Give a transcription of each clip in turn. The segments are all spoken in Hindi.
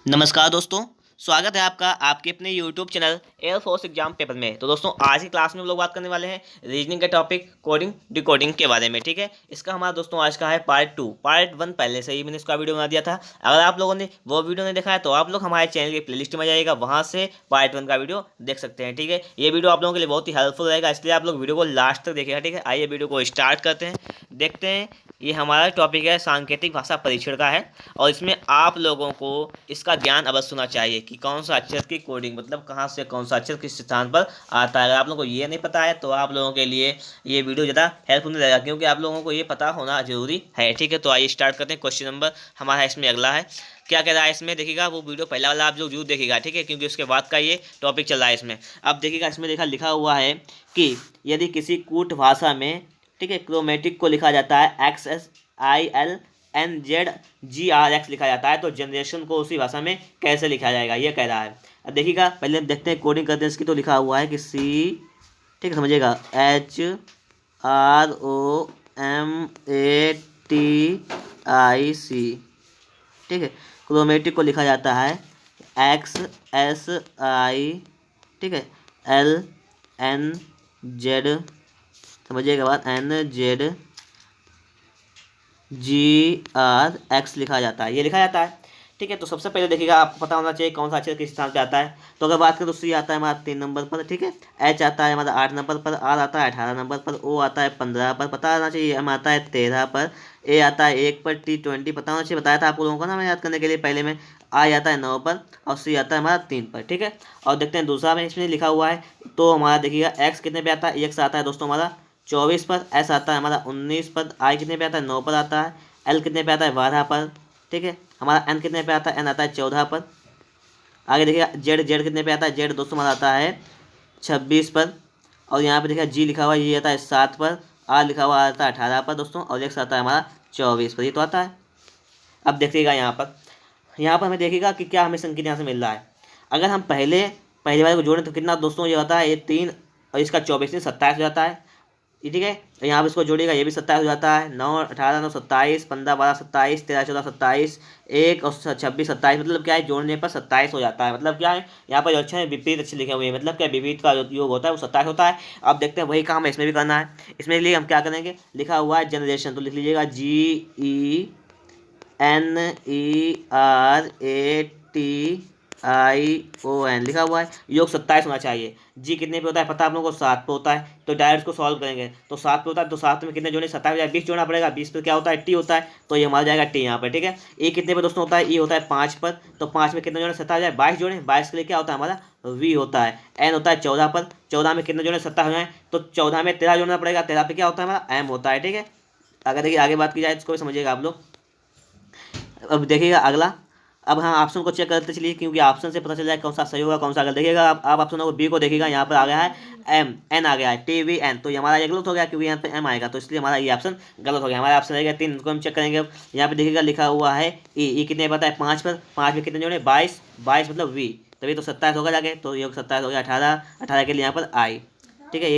नमस्कार दोस्तों। स्वागत है आपका आपके अपने YouTube channel air force exam paper में। तो दोस्तों आज की क्लास में हम लोग बात करने वाले हैं रीजनिंग के टॉपिक कोडिंग डिकोडिंग के बारे में। ठीक है, इसका हमारा दोस्तों आज का है पार्ट 1 पहले से ही मैंने इसका वीडियो बना दिया था। अगर आप लोगों ने वो वीडियो नहीं देखा है तो आप लोग हमारे चैनल की प्लेलिस्ट में जाइएगा, वहाँ से पार्ट 1 का वीडियो देख सकते हैं। ठीक है, ये वीडियो आप लोगों के लिए बहुत ही हेल्पफुल रहेगा, इसलिए आप लोग वीडियो को लास्ट तक देखिएगा। ठीक है, आइए वीडियो को स्टार्ट करते हैं, देखते हैं। ये हमारा टॉपिक है सांकेतिक भाषा परीक्षण का है, और इसमें आप लोगों को इसका ज्ञान अवश्य होना चाहिए कि कौन सा अक्षर की कोडिंग मतलब कहाँ से कौन सा अक्षर किस स्थान पर आता है। अगर आप लोगों को ये नहीं पता है तो आप लोगों के लिए ये वीडियो ज़्यादा हेल्पफुल नहीं रहेगा, क्योंकि आप लोगों को ये पता होना जरूरी है। ठीक है, तो आइए स्टार्ट करते हैं। क्वेश्चन नंबर हमारा इसमें अगला है, क्या कह रहा है इसमें देखिएगा। वो वीडियो पहला वाला आप लोग जरूर देखिएगा, ठीक है, क्योंकि उसके बाद का ये टॉपिक चल रहा है इसमें। अब देखिएगा इसमें लिखा हुआ है कि यदि किसी कूट भाषा में, ठीक है, क्रोमेटिक को लिखा जाता है XSILNZGRX लिखा जाता है, तो जनरेशन को उसी भाषा में कैसे लिखा जाएगा ये कह रहा है। अब देखिएगा पहले हम देखते हैं कोडिंग करते हैं इसकी। तो लिखा हुआ है कि C, ठीक है, समझिएगा, HROMATIC, ठीक है। क्रोमेटिक को लिखा जाता है XSI, ठीक है, LNZ, समझिएगा बात, NZGRX लिखा जाता है, ये लिखा जाता है। ठीक है, तो सबसे पहले देखिएगा आपको पता होना चाहिए कौन सा अक्षर किस स्थान पे आता है। तो अगर बात करें तो C आता है हमारा 3 नंबर पर, ठीक है, H आता है हमारा 8 नंबर पर, R आता है 18 नंबर पर, O आता है 15 पर, पता होना चाहिए, M आता है 13 पर, A आता है 1 पर, T 20 पता होना चाहिए, बताया था आप लोगों को ना मैं याद करने के लिए पहले में। I आता है 9 पर और C आता है हमारा 3 पर, ठीक है। और देखते हैं दूसरा में इसमें लिखा हुआ है, तो हमारा देखिएगा X कितने पे आता है, X आता है दोस्तों हमारा 24 पर, S आता है हमारा 19 पर, I कितने पे आता है 9 पर आता है, L कितने पे आता है 12 पर, ठीक है, हमारा N कितने पे आता है, N आता है 14 पर। आगे देखिएगा Z कितने पे आता है, Z दोस्तों हमारा आता है 26 पर, और यहाँ पे देखिए G लिखा हुआ है, ये आता है 7 पर, R लिखा हुआ आता है 18 पर दोस्तों, और X आता है हमारा 24 पर, ये तो आता है। अब देखिएगा यहाँ पर हमें देखिएगा कि क्या हमें संकेत यहाँ से मिल रहा है। अगर हम पहले वाले को जोड़ें तो कितना दोस्तों ये होता है, ये 3 और इसका 24 से 27 हो जाता है, ये ठीक है। यहाँ पर इसको जोड़ेगा ये भी 27 हो जाता है, 9 18 9 27, 15 12 27, 13 14 27, 1 और 26 27, मतलब क्या है जोड़ने पर 27 हो जाता है। मतलब क्या है यहाँ पर जो अक्षर है विपरीत अक्षर लिखे हुए हैं, मतलब क्या विपरीत का जो योग होता है वो 27 होता है। अब देखते हैं वही काम इसमें भी करना है। इसमें लिए हम क्या करेंगे, लिखा हुआ है जनरेशन, तो लिख लीजिएगा GENERATION लिखा हुआ है। योग 27 होना चाहिए। जी कितने पे होता है पता आप लोगों को, 7 पे होता है, तो डायरेक्ट इसको सॉल्व करेंगे तो 7 पे होता है, तो 7 में कितने जोड़े, 27 20 जोड़ना पड़ेगा, 20 पे क्या होता है टी होता है, तो ये हमारा जाएगा टी यहाँ पर, ठीक है। ए कितने पे दोस्तों होता है, ई होता है 5 पर, तो 5 में कितने जोड़े, 27 22 जोड़े, 22 के लिए क्या होता है हमारा वी होता है। एन होता है 14 पर, 14 में कितने जोड़े 27 हो जाए, तो 14 में 13 जोड़ना पड़ेगा, 13 पे क्या होता है हमारा एम होता है, ठीक है। अगर देखिए आगे बात की जाए इसको भी समझिएगा आप लोग। अब देखिएगा अगला, अब हम ऑप्शन को चेक करते चलिए, क्योंकि ऑप्शन से पता चल जाए कौन सा सही होगा कौन सा गलत। देखिएगा आप ऑप्शन नंबर बी को देखिएगा, यहाँ पर आ गया है एम एन आ गया है TVN, तो ये हमारा ये गलत हो गया क्योंकि यहाँ पे एम आएगा, तो इसलिए हमारा ये ऑप्शन गलत हो गया। हमारा ऑप्शन रहेगा 3, इसको हम चेक करेंगे। अब यहाँ पे देखिएगा लिखा हुआ है ई कितने पता है 5 पर, 5 में कितने जोड़े 22 22 मतलब वी, तभी तो 27 होगा जाके, तो ये 27 हो गया। 18 के लिए यहाँ पर आई, ठीक है,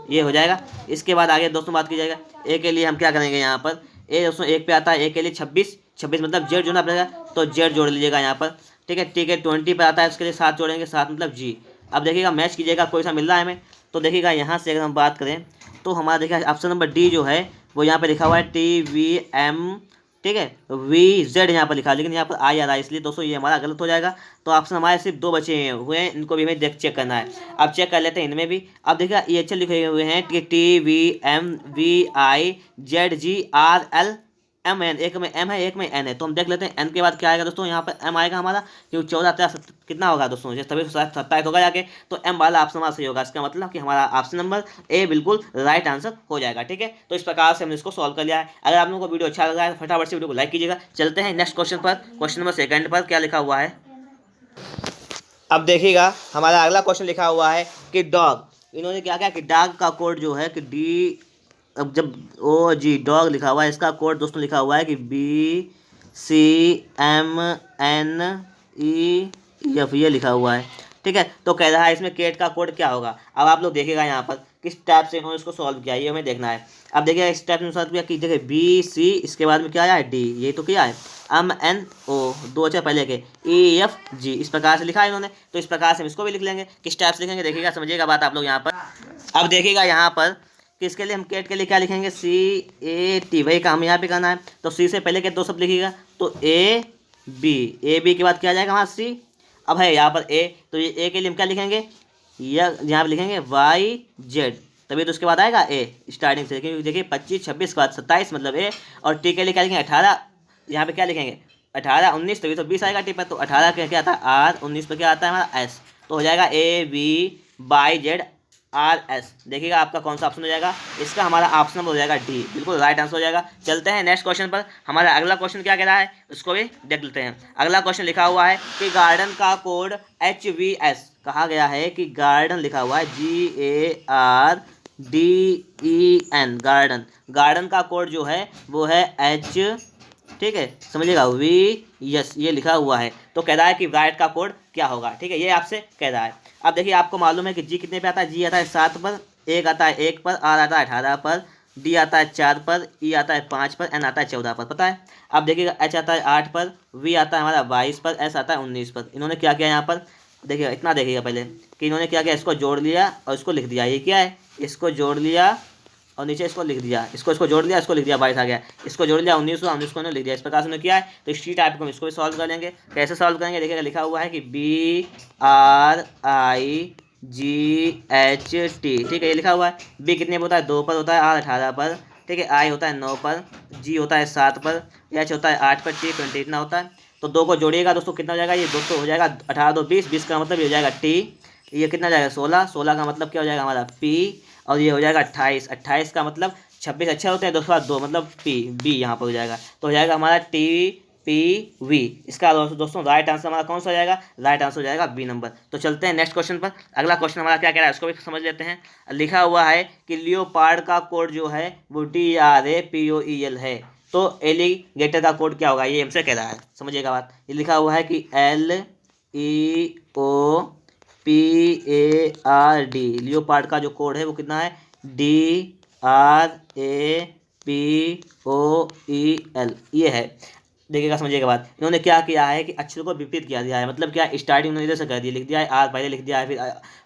ये हो जाएगा। इसके बाद आगे दोस्तों बात की जाएगा ए के लिए हम क्या करेंगे, यहाँ पर ए दोस्तों 1 पे आता है, ए के लिए 26 26 मतलब जेड जोड़ना पड़ेगा, तो जेड जोड़ लीजिएगा यहाँ पर, ठीक है। 20 पे आता है, उसके लिए 7 जोड़ेंगे, 7 मतलब जी। अब देखिएगा मैच कीजिएगा कोई सा मिल रहा है हमें, तो देखिएगा यहाँ से अगर हम बात करें तो हमारा देखिएगा ऑप्शन नंबर डी जो है वो यहाँ पे लिखा हुआ है TVM, ठीक है, VZ यहाँ पर लिखा है, लेकिन यहाँ पर आई आ रहा है, इसलिए दोस्तों ये हमारा गलत हो जाएगा। तो ऑप्शन हमारे सिर्फ 2 बचे हुए हैं, इनको भी हमें चेक करना है। अब चेक कर लेते हैं इनमें भी। अब देखिएगा ये अच्छे लिखे हुए हैं TVMVIZGRL MN, एक में M है एक में N है, तो हम देख लेते हैं N के बाद क्या आएगा दोस्तों, यहाँ पर M आएगा हमारा, क्योंकि 14 13 कितना होगा दोस्तों, जैसे तभी 27 होगा जाके, तो M वाला ऑप्शन हमारा सही होगा। इसका मतलब कि हमारा ऑप्शन नंबर ए बिल्कुल राइट आंसर हो जाएगा, ठीक है। तो इस प्रकार से हमने इसको सॉल्व कर लिया है। अगर आप लोगों को वीडियो अच्छा लगा है तो फटाफट से वीडियो को लाइक कीजिएगा। चलते हैं नेक्स्ट क्वेश्चन पर। क्वेश्चन नंबर 2 पर क्या लिखा हुआ है, अब देखिएगा हमारा अगला क्वेश्चन लिखा हुआ है कि डॉग, इन्होंने क्या किया कि डॉग का कोड जो है कि डी, अब जब OG डॉग लिखा हुआ है, इसका कोड दोस्तों लिखा हुआ है कि BCMNEF, ये लिखा हुआ है, ठीक है। तो कह रहा है इसमें कैट का कोड क्या होगा। अब आप लोग देखिएगा यहाँ पर किस टाइप से इन्होंने इसको सॉल्व किया ये हमें देखना है। अब देखिए इस टाइप से सॉल्व किया कि देखिए बी सी, इसके बाद में क्या आया डी, ये तो क्या है एम एन ओ, दो अक्षर पहले के, ई एफ जी, इस प्रकार से लिखा है इन्होंने। तो इस प्रकार से हम इसको भी लिख लेंगे। किस टाइप से लिखेंगे देखिएगा, समझिएगा बात आप लोग यहाँ पर। अब देखिएगा यहाँ पर किसके लिए हम कैट के लिए क्या लिखेंगे, सी ए टी, वही काम यहाँ पे करना है। तो सी से पहले के दो शब्द लिखिएगा, तो ए बी के बाद क्या आ जाएगा हमारा सी। अब है यहाँ पर ए, तो ये ए के लिए हम क्या लिखेंगे, या यहाँ पे लिखेंगे वाई जेड, तभी तो उसके बाद आएगा ए स्टार्टिंग से। क्योंकि देखिए 25 26 के बाद 27 मतलब ए, और टी के लिए क्या लिखेंगे 18, यहाँ पे क्या लिखेंगे 18 19, तभी तो 20 आएगा टी पर। तो 18 का क्या आता है आर, 19 पर क्या आता है हमारा एस, तो हो जाएगा A B by Z R S. देखिएगा आपका कौन सा ऑप्शन हो जाएगा, इसका हमारा ऑप्शन नंबर हो जाएगा डी, बिल्कुल राइट आंसर हो जाएगा। चलते हैं नेक्स्ट क्वेश्चन पर। हमारा अगला क्वेश्चन क्या कह रहा है उसको भी देख लेते हैं। अगला क्वेश्चन लिखा हुआ है कि गार्डन का कोड HVS, कहा गया है कि गार्डन लिखा हुआ है GARDEN, गार्डन, गार्डन का कोड जो है वो है H, ठीक है समझिएगा वी यस, ये लिखा हुआ है। तो कह रहा है कि राइट का कोड क्या होगा, ठीक है, ये आपसे कह रहा है। अब देखिए आपको मालूम है कि जी कितने पे आता है, जी आता है 7 पर, एक आता है 1 पर, आर आता है 18 पर, डी आता है 4 पर, ई आता है 5 पर, एन आता है 14 पर, पता है। अब देखिएगा एच आता है 8 पर, वी आता है हमारा 22 पर, एस आता है 19 पर। इन्होंने क्या किया यहाँ पर देखिएगा, इतना देखिएगा पहले कि इन्होंने क्या किया, इसको जोड़ लिया और इसको लिख दिया। ये क्या है, इसको जोड़ लिया और नीचे इसको लिख दिया, इसको जोड़ लिया, इसको लिख दिया 22 आ गया, इसको जोड़ लिया 19 को लिख दिया। इस प्रकार से उन्होंने किया है। तो इसी टाइप को हम इसको भी सॉल्व कर लेंगे। कैसे सॉल्व करेंगे देखिएगा, लिखा हुआ है कि BRIGHT, ठीक है, ये लिखा हुआ है। बी कितने पर होता है 2 पर होता है, आर 18 पर, ठीक है, आई होता है 9 पर, जी होता है 7 पर, एच होता है 8 पर, टी 20 इतना होता है। तो 2 को जोड़िएगा दोस्तों कितना हो जाएगा, ये दोस्तों हो जाएगा 18 2 20, 20 का मतलब ये हो जाएगा टी, ये कितना जाएगा 16, 16 का मतलब क्या हो जाएगा हमारा पी, और ये हो जाएगा 28, 28 का मतलब 26 अच्छे होते हैं, दोस्तों 2 मतलब पी, बी यहाँ पर हो जाएगा। तो हो जाएगा हमारा टी पी वी। इसका दोस्तों राइट आंसर हमारा कौन सा हो जाएगा, राइट आंसर हो जाएगा बी नंबर। तो चलते हैं नेक्स्ट क्वेश्चन पर। अगला क्वेश्चन हमारा क्या कह रहा है उसको भी समझ लेते हैं। लिखा हुआ है कि लियोपार्ड का कोड जो है वो DRAPOEL है। तो एलिगेटर का कोड क्या होगा, ये हमसे कह रहा है, समझिएगा बात। ये लिखा हुआ है कि LEOPARD, लियोपार्ड का जो कोड है वो कितना है DRAPOEL, ये है। देखिएगा समझिएगा बात। इन्होंने क्या किया है कि अक्षर को विपरीत किया दिया है, मतलब क्या स्टार्टिंग उन्होंने इधर से कर दिया, लिख दिया है आर पहले लिख दिया है, फिर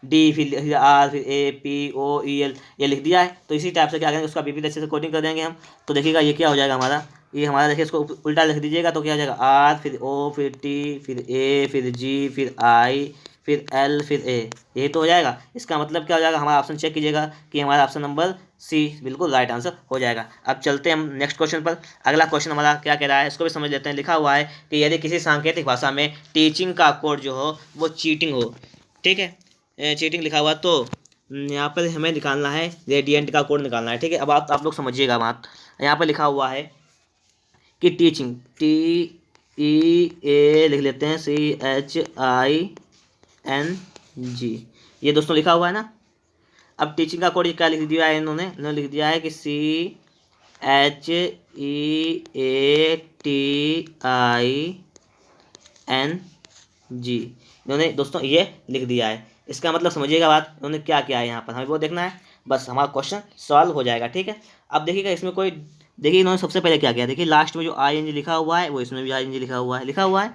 डी, फिर आर, फिर APOEL ये लिख दिया है। तो इसी टाइप से क्या करेंगे, उसका विपरीत अच्छे से कोडिंग कर देंगे हम। तो देखिएगा ये क्या हो जाएगा हमारा, ये हमारा देखिए इसको उल्टा लिख दीजिएगा तो क्या हो जाएगा आर, फिर ओ, फिर टी, फिर ए, फिर जी, फिर आई, फिर एल, फिर ए, यही तो हो जाएगा। इसका मतलब क्या हो जाएगा, हमारा ऑप्शन चेक कीजिएगा कि हमारा ऑप्शन नंबर सी बिल्कुल राइट आंसर हो जाएगा। अब चलते हैं हम नेक्स्ट क्वेश्चन पर। अगला क्वेश्चन हमारा क्या कह रहा है इसको भी समझ लेते हैं। लिखा हुआ है कि यदि किसी सांकेतिक भाषा में टीचिंग का कोड जो हो वो चीटिंग हो, ठीक है, चीटिंग लिखा हुआ, तो यहाँ पर हमें निकालना है रेडियंट का कोड निकालना है, ठीक है। अब आप लोग समझिएगा बात। यहाँ पर लिखा हुआ है कि टीचिंग, TEA लिख लेते हैं, CHING, ये दोस्तों लिखा हुआ है ना। अब टीचिंग का कोड क्या लिख दिया है इन्होंने लिख दिया है कि CHEATING, इन्होंने दोस्तों ये लिख दिया है। इसका मतलब समझिएगा बात, इन्होंने क्या किया है यहाँ पर, हमें वो देखना है, बस हमारा क्वेश्चन सॉल्व हो जाएगा, ठीक है। अब देखिएगा इसमें कोई, देखिए इन्होंने सबसे पहले क्या किया, देखिए लास्ट में जो ING लिखा हुआ है वो इसमें भी ING लिखा हुआ है,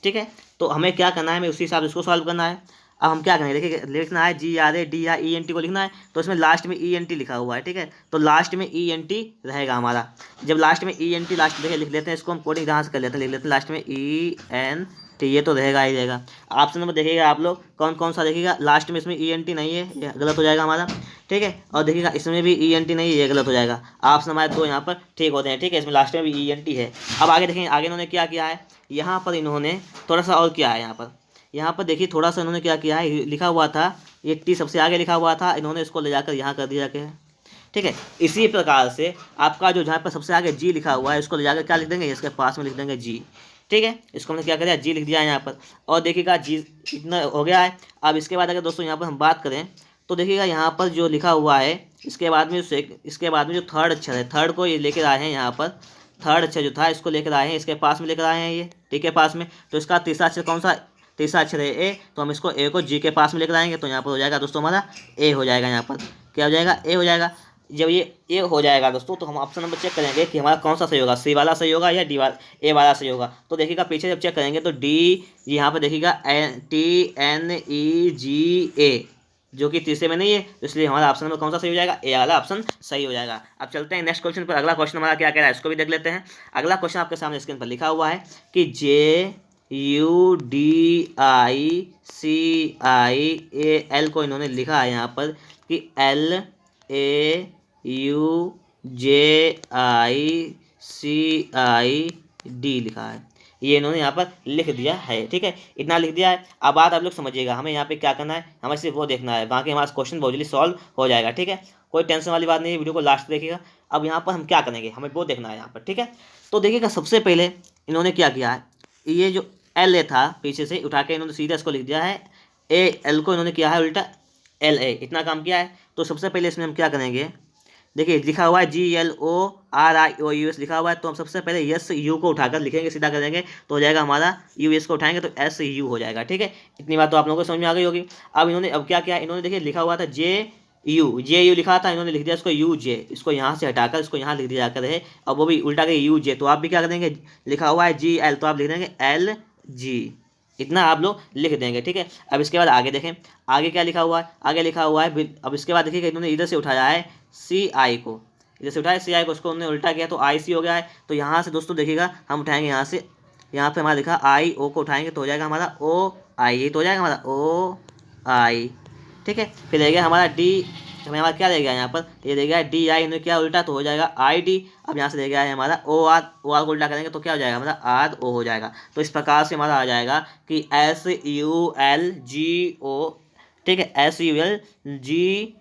ठीक है। तो हमें क्या करना है, हमें उसी हिसाब से इसको सॉल्व करना है। अब हम क्या करेंगे, देखिए लिखना है GRADENT को लिखना है, तो इसमें लास्ट में ENT लिखा हुआ है, ठीक है। तो लास्ट में ENT रहेगा हमारा। जब लास्ट में ENT लास्ट देखिए लिख लेते हैं, इसको हम कोडिंग यहाँ से कर लेते हैं, लिख लेते हैं लास्ट में ENT, ये तो रहेगा ही रहेगा। ऑप्शन नंबर देखिएगा आप लोग कौन कौन सा देखिएगा, लास्ट में इसमें ENT नहीं है, ये गलत हो जाएगा हमारा, ठीक है। और देखिएगा इसमें भी ENT नहीं है, ये गलत हो जाएगा। ऑप्शन हमारे दो यहाँ पर ठीक होते हैं, ठीक है। इसमें लास्ट में भी ENT है। अब आगे देखेंगे, आगे इन्होंने क्या किया है, यहाँ पर इन्होंने थोड़ा सा और किया है। यहाँ पर देखिए थोड़ा सा इन्होंने क्या किया है, लिखा हुआ था ये टी सबसे आगे लिखा हुआ था, इन्होंने इसको ले जाकर यहाँ कर दिया जाके, ठीक है। इसी प्रकार से आपका जो जहाँ पर सबसे आगे जी लिखा हुआ है इसको ले जाकर क्या लिख देंगे, इसके पास में लिख देंगे जी, ठीक है। इसको हमने क्या किया, जी लिख दिया है यहाँ पर। और देखिएगा जी इतना हो गया है। अब इसके बाद अगर दोस्तों यहाँ पर हम बात करें तो देखिएगा यहाँ पर जो लिखा हुआ है इसके बाद में जो थर्ड अक्षर है, थर्ड को ये लेकर आए हैं यहाँ पर, थर्ड अक्षर जो था इसको लेकर आए हैं, इसके पास में लेकर आए हैं ये, ठीक है, पास में। तो इसका तीसरा अक्षर कौन सा, तीसरा अक्षर है ए, तो हम इसको ए को जी के पास में लेकर आएंगे, तो यहाँ पर हो जाएगा दोस्तों हमारा ए हो जाएगा यहाँ पर, क्या हो जाएगा, ए हो जाएगा। जब ये ए हो जाएगा दोस्तों, तो हम ऑप्शन नंबर चेक करेंगे कि हमारा कौन सा सही होगा, सी वाला सही होगा या डी वाला, ए वाला सही होगा। तो देखिएगा पीछे जब चेक करेंगे तो डी, यहाँ पर देखिएगा TNEGA, जो कि तीसरे में नहीं है, तो इसलिए हमारा ऑप्शन नंबर कौन सा सही हो जाएगा, ए वाला ऑप्शन सही हो जाएगा। अब चलते हैं नेक्स्ट क्वेश्चन पर। अगला क्वेश्चन हमारा क्या कह रहा है, इसको भी देख लेते हैं। अगला क्वेश्चन आपके सामने स्क्रीन पर लिखा हुआ है कि JUDICIAL को इन्होंने लिखा है यहाँ पर कि LAUJICID लिखा है, ये इन्होंने यहाँ पर लिख दिया है। ठीक है, इतना लिख दिया है। अब बात आप लोग समझिएगा, हमें यहाँ पे क्या करना है, हमें सिर्फ वो देखना है, बाकी हमारा क्वेश्चन बहुत जल्दी सॉल्व हो जाएगा। ठीक है, कोई टेंशन वाली बात नहीं है, वीडियो को लास्ट देखिएगा। अब यहाँ पर हम क्या करेंगे, हमें वो देखना है यहाँ पर। ठीक है, तो देखिएगा सबसे पहले इन्होंने क्या किया है, ये जो LA था पीछे से उठा के इन्होंने सीधा इसको लिख दिया है, AL को इन्होंने किया है उल्टा LA, इतना काम किया है। तो सबसे पहले इसमें हम क्या करेंगे, देखिए लिखा हुआ है GLORIOUS लिखा हुआ है, तो हम सबसे पहले SU को उठाकर लिखेंगे, सीधा करेंगे तो हो जाएगा हमारा, US को उठाएंगे तो SU हो जाएगा। ठीक है, इतनी बात तो आप लोगों को समझ में आ गई होगी। अब इन्होंने अब क्या किया, इन्होंने देखिए लिखा हुआ था JU लिखा था, इन्होंने लिख दिया इसको UJ, इसको यहाँ से हटाकर इसको यहाँ लिख दिया जाकर है, अब वो भी उल्टा के UJ। तो आप भी क्या करेंगे, लिखा हुआ है GL तो आप लिख देंगे LG, इतना आप लोग लिख देंगे। ठीक है, अब इसके बाद आगे देखें, आगे क्या लिखा हुआ है, आगे लिखा हुआ है, अब इसके बाद देखिएगा इन्होंने इधर से उठाया है CI को, इधर से उठाया CI को, उसको उन्होंने उल्टा किया तो IC हो गया है। तो यहाँ से दोस्तों देखिएगा हम उठाएंगे यहाँ से, यहाँ पे हमारा लिखा IO को उठाएंगे तो हो जाएगा हमारा OI, ये तो हो जाएगा हमारा OI। ठीक है, फिर रह गया हमारा D, हमें हमारा क्या रह गया यहाँ पर, ये रह गया DI, इन्होंने क्या उल्टा तो हो जाएगा ID। अब यहाँ से रह गया है हमारा OR को उल्टा करेंगे तो क्या हो जाएगा हमारा RO हो जाएगा। तो इस प्रकार से हमारा आ जाएगा कि SULGO, ठीक है, SULGOIRO।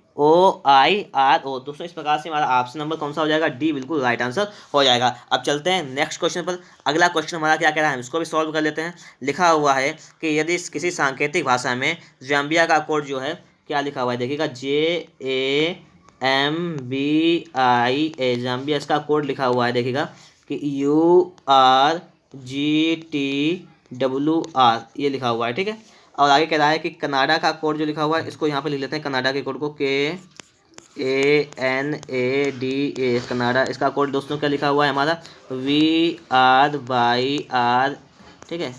दोस्तों इस प्रकार से हमारा ऑप्शन नंबर कौन सा हो जाएगा, D बिल्कुल राइट आंसर हो जाएगा। अब चलते हैं नेक्स्ट क्वेश्चन पर। अगला क्वेश्चन हमारा क्या कह रहा है, इसको भी सॉल्व कर लेते हैं। लिखा हुआ है कि यदि किसी सांकेतिक भाषा में जाम्बिया का कोड जो है, क्या लिखा हुआ है देखिएगा, JAMBIA, जाम्बिया, इसका कोड लिखा हुआ है देखिएगा कि URGTWR, ये लिखा हुआ है। ठीक है, और आगे कह रहा है कि कनाडा का कोड जो लिखा हुआ है, इसको यहाँ पे लिख लेते हैं, कनाडा के कोड को KANADA, कनाडा, इसका कोड दोस्तों क्या लिखा हुआ है हमारा VRYR, ठीक है,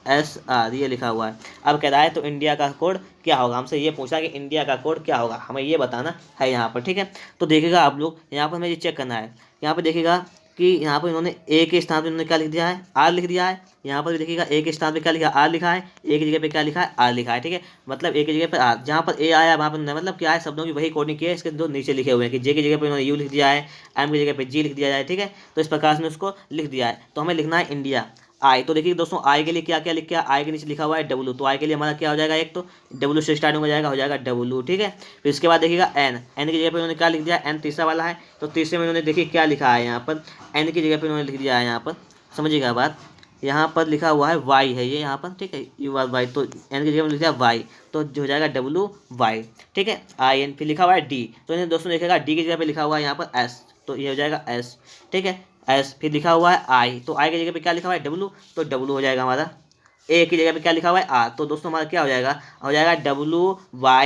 SR, ये लिखा हुआ है। अब कह रहा है तो इंडिया का कोड क्या होगा, हमसे ये पूछा कि इंडिया का कोड क्या होगा, हमें ये बताना है यहाँ पर। ठीक है, तो देखिएगा आप लोग यहाँ पर हमें ये चेक करना है, यहाँ पर देखिएगा कि यहाँ पर इन्होंने A के स्थान पर इन्होंने क्या लिख दिया है, R लिख दिया है। यहाँ पर भी देखिएगा A के स्थान पे क्या लिखा है, R लिखा है, A की जगह पे क्या लिखा है, R लिखा है। ठीक है, मतलब A की जगह पर R, जहाँ पर A आया वहाँ पर मतलब क्या है, शब्दों की वही कोडिंग की है। इसके दो नीचे लिखे हुए हैं कि J की जगह पे इन्होंने U लिख दिया है, M की जगह पे G लिख दिया जाए। ठीक है, तो इस प्रकार से उसको लिख दिया है। तो हमें लिखना है इंडिया आई। तो देखिए दोस्तों आई के लिए क्या क्या लिख के, आई के नीचे लिखा हुआ है W, तो आई के लिए हमारा क्या हो जाएगा, एक तो W से स्टार्ट हो जाएगा W। ठीक है, फिर इसके बाद देखिएगा एन की जगह पे उन्होंने क्या लिख दिया, एन तीसरा वाला है, तो तीसरे में उन्होंने देखिए क्या लिखा है यहाँ पर, एन की जगह पे उन्होंने लिख दिया है यहाँ पर, समझिएगा बात, यहाँ पर लिखा हुआ है वाई है ये यहाँ पर। ठीक है, URY, तो एन की जगह में लिख दिया वाई, तो जो हो जाएगा WY। ठीक है, IN, फिर लिखा हुआ है D, तो इन्हें दोस्तों देखिएगा D की जगह पे लिखा हुआ है यहाँ पर S, तो ये हो जाएगा S। ठीक है, S, फिर लिखा हुआ है I, तो I की जगह पे क्या लिखा हुआ है W, तो W हो जाएगा हमारा। A की जगह पे क्या लिखा हुआ है R, तो दोस्तों हमारा क्या हो जाएगा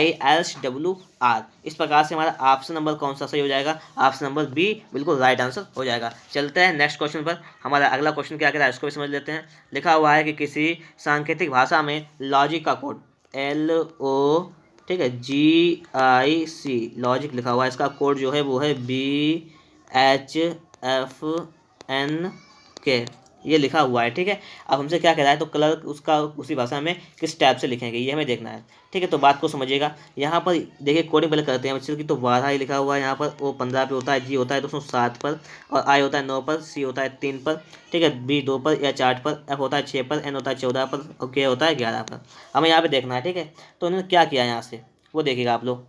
WYSWR। इस प्रकार से हमारा ऑप्शन नंबर कौन सा सही हो जाएगा, ऑप्शन नंबर B बिल्कुल राइट आंसर हो जाएगा। चलते हैं नेक्स्ट क्वेश्चन पर। हमारा अगला क्वेश्चन क्या कह रहा है, इसको भी समझ लेते हैं। लिखा हुआ है कि किसी सांकेतिक भाषा में लॉजिक का कोड LO, ठीक है, GIC, लॉजिक लिखा हुआ है, इसका कोड जो है वो है BHFNK, ये लिखा हुआ है। ठीक है, अब हमसे क्या कह रहा है, तो कलर उसका उसी भाषा में किस टाइप से लिखेंगे ये हमें देखना है। ठीक है, तो बात को समझिएगा। यहाँ पर देखिए कोडिंग पहले करते हैं बच्चों की, तो 12 ही लिखा हुआ है यहाँ पर, O 15 पे होता है, G होता है दोस्तों 7 पर, और I होता है 9 पर, C होता है 3 पर, ठीक है, B 2 पर या 4 पर, F होता है 6 पर, N होता है 14 पर, और K होता है 11 पर। हमें यहाँ पे देखना है। ठीक है, तो उन्होंने क्या किया यहाँ से वो देखिएगा आप लोग।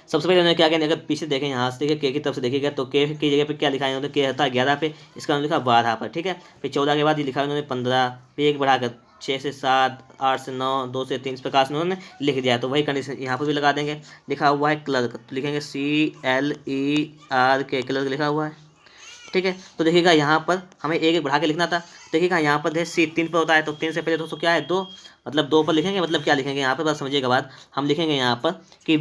सबसे पहले उन्होंने क्या किया, अगर पीछे देखें यहाँ से देखिए, K की तरफ से देखिएगा तो K की जगह पे क्या लिखा है उन्होंने, K होता है 11 पे, इसका उन्होंने लिखा 12 पर। ठीक है, फिर 14 के बाद ये लिखा है उन्होंने 15, फिर एक बढ़ाकर 6 से 7, 8 से 9, 2 से 3, इस प्रकार से उन्होंने लिख दिया। तो वही कंडीशन यहाँ पर भी लगा देंगे। लिखा हुआ है क्लर्क, तो लिखेंगे CLERK, क्लर्क लिखा हुआ है। ठीक है, तो देखिएगा यहाँ पर हमें एक बढ़ा के लिखना था। देखिएगा यहाँ पर है C 3 पर होता है, तो 3 से पहले दोस्तों क्या है 2, मतलब 2 पर लिखेंगे, मतलब क्या लिखेंगे यहाँ पर बात समझिएगा बात, हम लिखेंगे यहाँ पर कि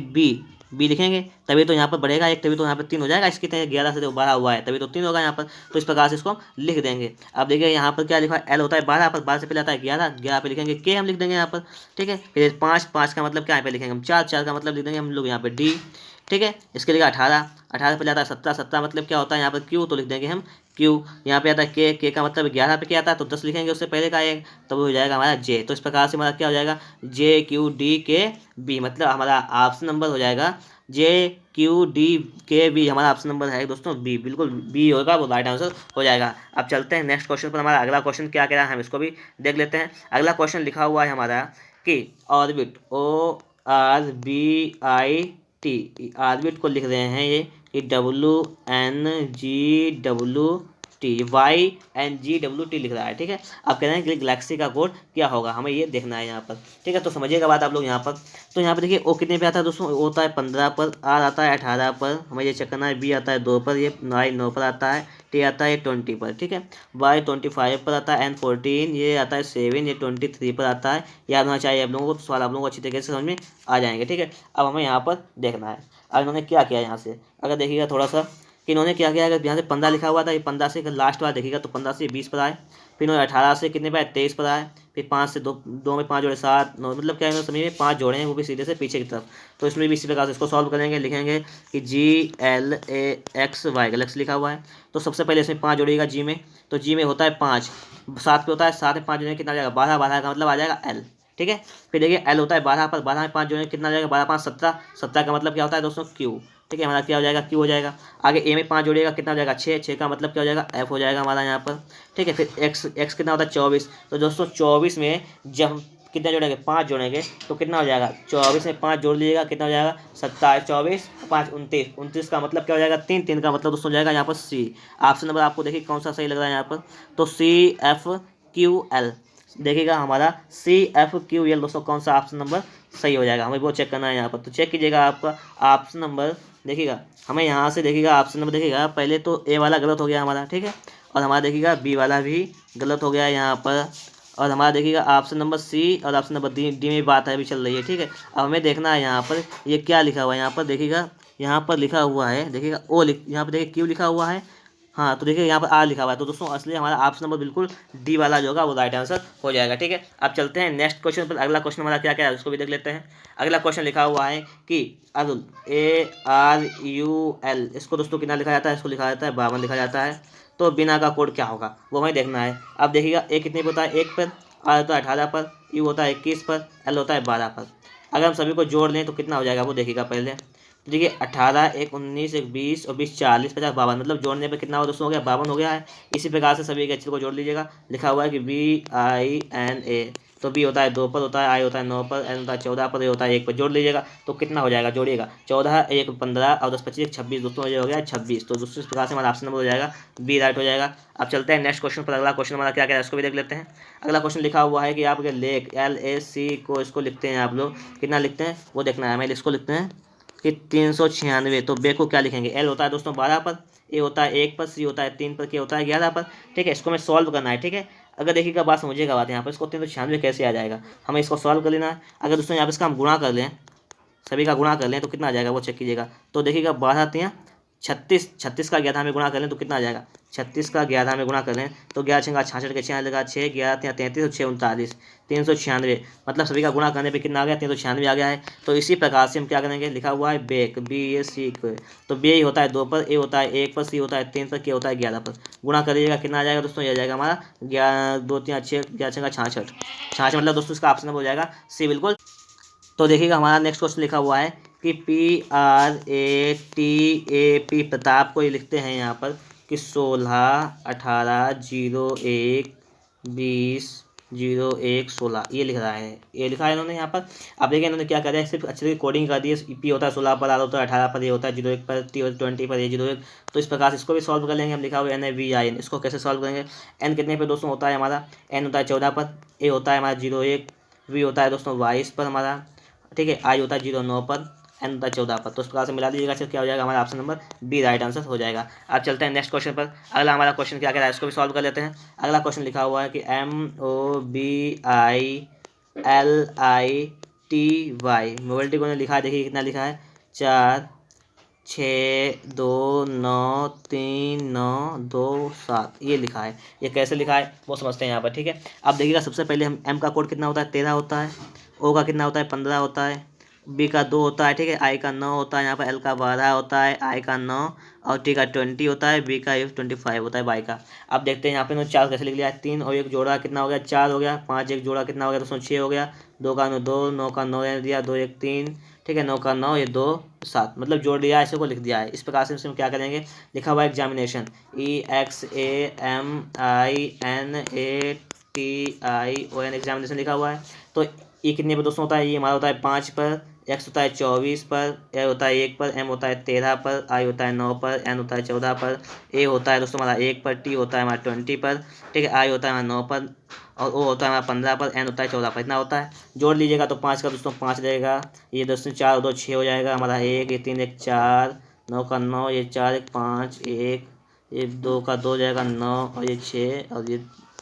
बी लिखेंगे तभी तो यहाँ पर बढ़ेगा एक, तभी तो यहाँ पर 3 हो जाएगा। इसकी तरह 11 से तो 12 हुआ है तभी तो 3 होगा यहाँ पर। तो इस प्रकार से इसको हम लिख देंगे। अब देखिए यहाँ पर क्या लिखा है, एल होता है 12 पर, 12 से पहले आता है 11, 11 पे लिखेंगे के हम लिख देंगे यहाँ पर। ठीक है, फिर 5, 5 का मतलब क्या यहाँ पे लिखेंगे हम 4, 4 का मतलब लिख देंगे हम लोग यहाँ पे डी। ठीक है, इसके लिए 18, 18 पे आता है 17, 17 मतलब क्या होता है यहाँ पर क्यू, तो लिख देंगे हम क्यू। यहाँ पे आता है के का मतलब 11 पे क्या आता है तो 10 लिखेंगे उससे पहले का एक, तो वो हो जाएगा हमारा जे। तो इस प्रकार से हमारा क्या हो जाएगा जे क्यू डी के बी, मतलब हमारा ऑप्शन नंबर हो जाएगा जे क्यू डी के बी। हमारा ऑप्शन नंबर है दोस्तों बी, बिल्कुल बी होगा, वो राइट आंसर हो जाएगा। अब चलते हैं नेक्स्ट क्वेश्चन पर। हमारा अगला क्वेश्चन क्या कह रहा है हम इसको भी देख लेते हैं। अगला क्वेश्चन लिखा हुआ है हमारा कि orbit O R B I T, orbit को लिख रहे हैं ये कि W N G W T, Y N G W T लिख रहा है। ठीक है, अब कह रहे हैं कि गैलेक्सी का कोड क्या होगा, हमें ये देखना है यहाँ पर। ठीक है, तो समझिएगा बात आप लोग यहाँ पर। तो यहाँ पर देखिए ओ कितने पे आता है दोस्तों, ओ होता है 15 पर, आर आता है 18 पर, हमें ये चेक करना है, बी आता है 2 पर, ये वाई 9 पर आता है, टी आता है 20 पर। ठीक है, वाई 25 पर आता है, एन 14, ये आता है 7, ये 23 पर आता है। याद होना चाहिए आप लोगों को, सवाल आप लोगों को अच्छी तरीके से समझ में आ जाएंगे। ठीक है, अब हमें यहाँ पर देखना है अब इन्होंने क्या किया यहाँ से। अगर देखिएगा थोड़ा सा कि इन्होंने क्या किया, अगर यहाँ से 15 लिखा हुआ था, ये 15 से लास्ट बार देखिएगा तो 15 से 20 पर आए, फिर इन्होंने 18 से कितने पे आए 23 पर आए, फिर 5 से 2 में 5 जोड़े 7, 9, मतलब क्या है समझिए 5 जोड़े हैं वो भी सीधे से पीछे की तरफ। तो इसमें भी इसी प्रकार से इसको सॉल्व करेंगे, लिखेंगे कि G L A X Y, galaxy लिखा हुआ है। तो सबसे पहले इसमें 5 जोड़िएगा जी में, तो जी में होता है 5, 7 पे होता है 7 में 5 जोड़ेंगे कितना आ जाएगा 12, 12 का मतलब आ जाएगा एल। ठीक है, फिर देखिए एल होता है 12 पर, 12 में 5 जोड़ेंगे कितना आ जाएगा 12 5 17, 17 का मतलब क्या होता है दोस्तों क्यू। ठीक है, हमारा क्या हो जाएगा क्यू हो जाएगा। आगे ए में 5 जोड़िएगा कितना हो जाएगा 6, 6 का मतलब क्या हो जाएगा एफ हो जाएगा हमारा यहाँ पर। ठीक है, फिर एक्स, एक्स कितना होता है 24, तो दोस्तों 24 में जब कितना जोड़ेंगे 5 जोड़ेंगे तो कितना हो जाएगा 24 में 5 जोड़ लीजिएगा कितना हो जाएगा 27, 24 5 29, 29 का मतलब क्या हो जाएगा 3, 3 का मतलब दोस्तों हो जाएगा यहाँ पर सी। ऑप्शन नंबर आपको देखिए कौन सा सही लग रहा है यहाँ पर, तो सी एफ क्यू एल, देखिएगा हमारा सी एफ क्यू एल दोस्तों कौन सा ऑप्शन नंबर सही हो जाएगा, हमें वो चेक करना है यहाँ पर। तो चेक कीजिएगा आपका ऑप्शन नंबर, देखिएगा हमें यहाँ से देखिएगा ऑप्शन नंबर देखिएगा पहले तो ए वाला गलत हो गया हमारा। ठीक है, और हमारा देखिएगा बी वाला भी गलत हो गया यहाँ पर, और हमारा देखिएगा ऑप्शन नंबर सी और ऑप्शन नंबर डी में बात है अभी चल रही है। ठीक है, अब हमें देखना है यहाँ पर ये क्या लिखा हुआ है, यहाँ पर देखिएगा यहाँ पर लिखा हुआ है, देखिएगा ओ यहाँ पर देखिए क्यू लिखा हुआ है, हाँ तो देखिए यहाँ पर आर लिखा हुआ है, तो दोस्तों असली हमारा ऑप्शन नंबर बिल्कुल डी वाला जो होगा वो राइट आंसर हो जाएगा। ठीक है, अब चलते हैं नेक्स्ट क्वेश्चन पर। अगला क्वेश्चन हमारा क्या क्या है उसको भी देख लेते हैं। अगला क्वेश्चन लिखा हुआ है कि Arul A R U L, इसको दोस्तों कितना लिखा जाता है, इसको लिखा जाता है 52 लिखा जाता है। तो बिना का कोड क्या होगा वो हमें देखना है। अब देखिएगा ए कितने पे होता है 1 पर, आर होता है 18 पर, यू होता है 21 पर, एल होता है 12 पर। अगर हम सभी को जोड़ लें तो कितना हो जाएगा वो देखिएगा पहले। तो देखिए 18 1 19 1 20 और 20 40 50 52, मतलब जोड़ने पे कितना हो दोस्तों हो गया 52 हो गया है। इसी प्रकार से सभी के अक्षर को जोड़ लीजिएगा। लिखा हुआ है कि बी आई एन ए, तो बी होता है 2 पर होता है, आई होता है 9 पर, एन होता है 14 पर, ए होता है 1 पर। जोड़ लीजिएगा तो कितना हो जाएगा, जोड़िएगा 14 1 15 और 10 25 26 दोस्तों ये हो गया 26। तो दोस्तों इस प्रकार से हमारा ऑप्शन नंबर हो जाएगा बी राइट हो जाएगा। अब चलते हैं नेक्स्ट क्वेश्चन पर। अगला क्वेश्चन हमारा क्या क्या है उसको भी देख लेते हैं। अगला क्वेश्चन लिखा हुआ है कि आपके लेक एल ए सी को इसको लिखते हैं आप लोग कितना लिखते हैं वो देखना है हमें। इसको लिखते हैं कि 396, तो बे को क्या लिखेंगे, एल होता है दोस्तों 12 पर, ए होता है 1 पर, सी होता है 3 पर, के होता है 11 पर। ठीक है, इसको हमें सॉल्व करना है। ठीक है, अगर देखिएगा बात समझिएगा बात यहाँ पर, इसको 396 कैसे आ जाएगा, हमें इसको सॉल्व कर लेना है। अगर दोस्तों यहाँ पर इसका हम गुणा कर लें, सभी का गुणा कर लें तो कितना आ जाएगा वो चेक कीजिएगा। तो देखिएगा 12 3 36, 36 का 11 में गुणा कर लें तो कितना आ जाएगा, 36 का 11 में गुणा कर लें तो 11 छंगा 66 के 6 लगा 6 11 3 33 और 6 39, 396, मतलब सभी का गुणा करने पे कितना आ गया 396 आ गया है। तो इसी प्रकार से हम क्या करेंगे, लिखा हुआ है बेक बी ए सी को, तो बी होता है 2 पर, ए होता है 1 पर, सी होता है 3 पर, के होता है 11 पर। गुणा करिएगा कितना आ जाएगा दोस्तों, यह जाएगा हमारा 11 2 3 6 11 छंगा 66, 66 मतलब दोस्तों इसका ऑप्शन हो जाएगा सी बिल्कुल। तो देखिएगा हमारा नेक्स्ट क्वेश्चन लिखा हुआ है कि P R A T A P Pratap को ये लिखते हैं यहाँ पर कि 16 18 01 20 01 16, ये लिख रहा है, ये लिखा है इन्होंने यहाँ पर। अब देखिए इन्होंने क्या कर है, सिर्फ अच्छे से कोडिंग कर दी है। पी होता है 16 पर, आर होता है 18 पर, ये होता है 01 पर, टी होता है 20 पर, ये 01। तो इस प्रकार से इसको भी सॉल्व कर लेंगे हम। लिखा हुआ है N A V I N, इसको कैसे सॉल्व करेंगे, एन कितने पे दोस्तों होता है हमारा, एन होता है 14 पर, ए होता है हमारा 01, वी होता है दोस्तों 22 पर हमारा, ठीक है, आई होता है 09 पर, एन होता है 14 पर। तो इस प्रकार से मिला दीजिएगा, क्या हो जाएगा हमारा option number B right answer हो जाएगा। अब चलते हैं नेक्स्ट क्वेश्चन पर। अगला हमारा क्वेश्चन क्या कह रहा है इसको भी सॉल्व कर लेते हैं। अगला क्वेश्चन लिखा हुआ है कि MOBILITY, मोबिलिटी को लिखा है, देखिए कितना लिखा है 4 6 2 9 3 9 2 7 ये लिखा है। ये कैसे लिखा है वो समझते हैं यहाँ पर, ठीक है। अब देखिएगा सबसे पहले हम एम का कोड कितना होता है 13 होता है, ओ का कितना होता है 15 होता है, बी का 2 होता है, ठीक है, आई का 9 होता है, यहाँ पर एल का 12 होता है, आई का 9 और टी का 20 होता है, बी का 25 होता है, बाई का। अब देखते हैं यहाँ पे 4 कैसे लिख लिया है, 3 और 1 जोड़ा कितना हो गया 4 हो गया, 5 1 जोड़ा कितना हो गया दोस्तों 6 हो गया, 2 का 9 2, 9 का 9 रहने दिया, 2 1 3, ठीक है, 9 का 9 ये 2 7 मतलब जोड़ दिया है, इसे को लिख दिया है। इस प्रकार से इसमें क्या करेंगे, लिखा हुआ है एग्जामिनेशन EXAMINATION एग्जामिनेशन लिखा हुआ है। तो ये कितने पर दोस्तों होता है, ये हमारा होता है 5 पर, एक्स होता है 24 पर, ए होता है 1 पर, एम होता है 13 पर, आई होता है 9 पर, एन होता है 14 पर, ए होता है दोस्तों हमारा 1 पर, टी होता है हमारा 20 पर, ठीक है, आई होता है हमारा 9 पर और ओ होता है हमारा 15 पर, एन होता है 14 पर। इतना होता है, जोड़ लीजिएगा तो 5 का दोस्तों 5 रहेगा, ये दोस्तों 4 2 6 हो जाएगा हमारा, 1 ये 3 1 4, 9 का 9 ये 4 1 5 1, ये 2 का 2 जाएगा 9 और ये 6 और ये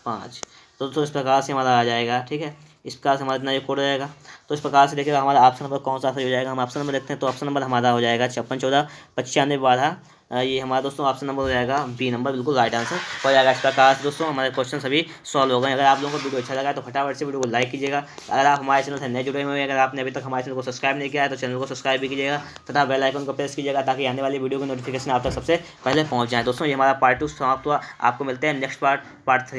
5। तो दोस्तों इस प्रकार से हमारा आ जाएगा, ठीक है, इस प्रकार से हमारा इतना ये कोड हो जाएगा। तो इस प्रकार से देखिएगा हमारा ऑप्शन नंबर कौन सा सही हो जाएगा, हम ऑप्शन नंबर देखते हैं। तो ऑप्शन नंबर हमारा हो जाएगा 56 14 95 12, ये हमारा दोस्तों ऑप्शन नंबर हो जाएगा बी नंबर, बिल्कुल राइट आंसर हो जाएगा। इस प्रकार से दोस्तों हमारे क्वेश्चन सभी सॉल्व हो गए। अगर आप लोगों को वीडियो अच्छा लगा तो फटाफट से वीडियो को लाइक कीजिएगा। अगर आप हमारे चैनल से नए जुड़े हुए हैं, अगर आपने अभी तक हमारे चैनल को सब्सक्राइब नहीं किया है तो चैनल को सब्सक्राइब भी कीजिएगा तथा बेल आइकन को प्रेस कीजिएगा ताकि आने वाली वीडियो की नोटिफिकेशन आप तक सबसे पहले पहुंच जाए। दोस्तों ये हमारा पार्ट 2 समाप्त हुआ, आपको मिलते हैं नेक्स्ट पार्ट 3।